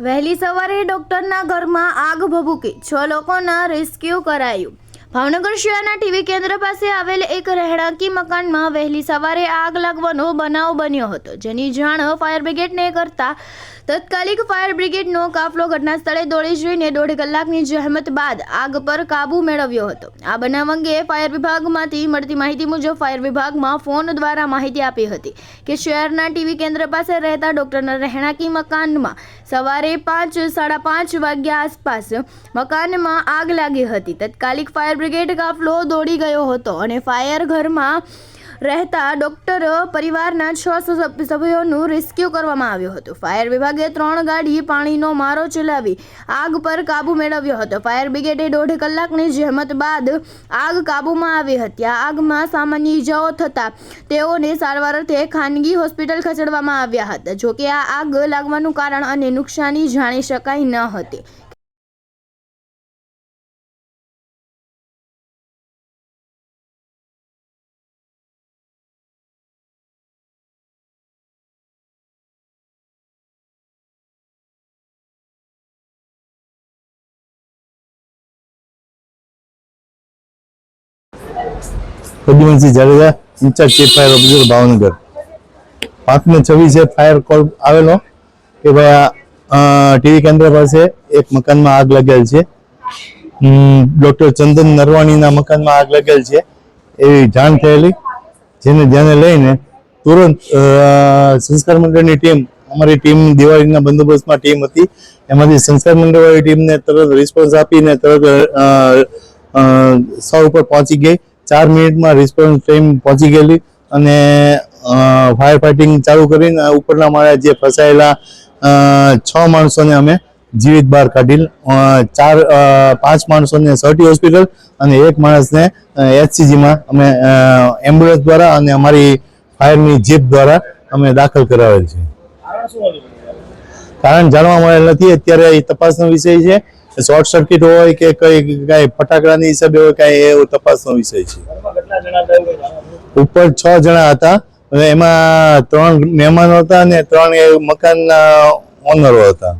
વહેલી સવારે ડોક્ટરના ઘરમાં આગ ભભૂકી 6 લોકોના રેસ્ક્યુ કરાયું। ભાવનગર શહેરના ટીવી કેન્દ્ર પાસે આવેલ એક રહેણાંકી મકાનમાં વહેલી સવારે આગ લાગવાનો બનાવ બન્યો હતો, જેની જાણ ફાયર બ્રિગેડને કરતા તાત્કાલિક ફાયર બ્રિગેડનો કાફલો ઘટના સ્થળે દોડી જઈને 1.5 કલાકની જહેમત બાદ આગ પર કાબૂ મેળવ્યો હતો। આ બનાવ અંગે ફાયર વિભાગમાંથી મળતી માહિતી મુજબ ફાયર વિભાગમાં ફોન દ્વારા માહિતી આપી હતી કે શહેરના ટીવી કેન્દ્ર પાસે રહેતા ડોક્ટરના રહેણાંકી મકાનમાં સવારે 5:30 વાગ્યા આસપાસ મકાનમાં આગ લાગી હતી। તાત્કાલિક ફાયર બ્રિગેડ કાફલો દોડી ગયો હતો અને ફાયર ઘરમાં રહેતા ડોક્ટર પરિવારના 6 સભ્યોનું રેસ્ક્યુ કરવામાં આવ્યું હતું। ફાયર વિભાગે 3 ગાડી પાણીનો મારો ચલાવી આગ પર કાબૂ મેળવ્યો હતો। ફાયર બ્રિગેડે 1.5 કલાકની જહેમત બાદ આગ કાબૂમાં આવી હતી। આ આગમાં સામાન્ય ઈજાઓ થતા તેઓને સારવાર અર્થે ખાનગી હોસ્પિટલ ખસેડવામાં આવ્યા હતા। જોકે આ આગ લાગવાનું કારણ અને નુકસાની જાણી શકાઈ ન હતી। Pradyumansinh Jadeja, in charge chief fire officer Bhavnagar. 5:26 fire call આવેલો કે ભાઈ ટીવી કેન્દ્ર પાસે એક મકાનમાં આગ લાગેલ છે। ડોક્ટર ચંદન નરવાણીના મકાનમાં આગ લાગેલ છે એવી જાણ થયેલી, જેને ધ્યાને લઈને તુરંત સંસ્કાર મંડળની ટીમ, અમારી ટીમ દિવાળીના બંદોબસ્તમાં ટીમ હતી, એમાંથી સંસ્કાર મંડળવાળી ટીમને તરત રિસ્પોન્સ આપીને તરત સ્થળ ઉપર પહોંચી ગઈ। 4 મિનિટમાં રિસ્પોન્સ ટીમ પહોંચી ગયેલી અને ફાયર ફાઇટિંગ ચાલુ કરીને ઉપરના માળે જે ફસાયેલા 6 માણસોને અમે જીવિત બહાર કાઢી, 5 માણસોને સર્ટી હોસ્પિટલ અને 1 માણસને HCGમાં અમે એમ્બ્યુલન્સ દ્વારા અને અમારી ફાયરની જીપ દ્વારા અમે દાખલ કરાવેલ છે। કારણ જાણવા મળેલ નથી અત્યારે, એ તપાસનો વિષય છે। શોર્ટ સર્કિટ હોય કે કઈ ફટાકડાની હિસાબે હોય કઈ એવો તપાસનો વિષય છે। ઉપર 6 જણા હતા, એમાં 3 મહેમાનો હતા અને 3 મકાનના ઓનરો હતા।